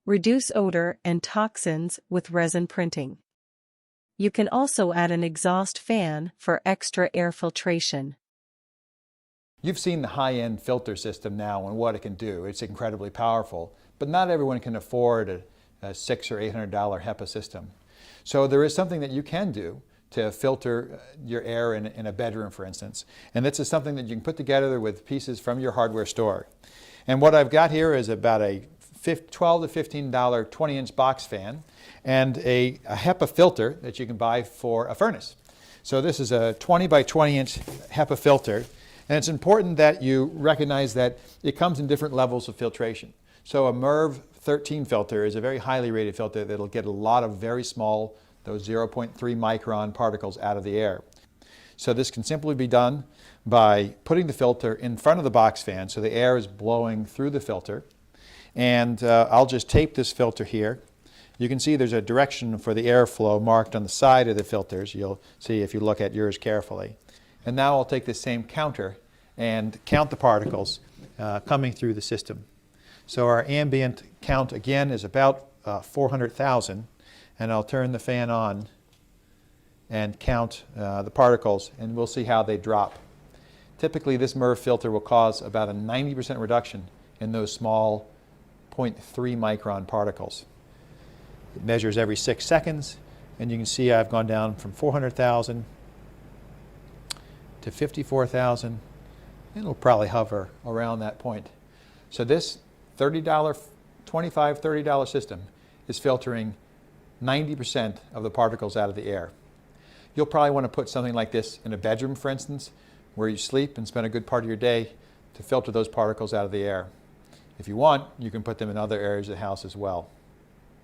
Reduce odor and toxins with resin printing. You can also add an exhaust fan for extra air filtration. You've seen the high-end filter system now and what it can do. It's incredibly powerful, but not everyone can afford a $600 or $800 HEPA system. So there is something that you can do to filter your air in a bedroom, for instance. And this is something that you can put together with pieces from your hardware store. And what I've got here is about a $12 to $15 20-inch box fan and a HEPA filter that you can buy for a furnace. So this is a 20 by 20-inch HEPA filter. And it's important that you recognize that it comes in different levels of filtration. So a MERV 13 filter is a very highly rated filter that'll get a lot of very small, those 0.3 micron particles out of the air. So this can simply be done by putting the filter in front of the box fan so the air is blowing through the filter. And I'll just tape this filter here. You can see there's a direction for the airflow marked on the side of the filters. You'll see if you look at yours carefully. And now I'll take this same counter and count the particles coming through the system. So our ambient count again is about 400,000, and I'll turn the fan on and count the particles, and we'll see how they drop. Typically this MERV filter will cause about a 90% reduction in those small 0.3 micron particles. It measures every 6 seconds, and you can see I've gone down from 400,000 to 54,000. It'll probably hover around that point. So this $25, $30 system is filtering 90% of the particles out of the air. You'll probably want to put something like this in a bedroom, for instance, where you sleep and spend a good part of your day to filter those particles out of the air. If you want, you can put them in other areas of the house as well.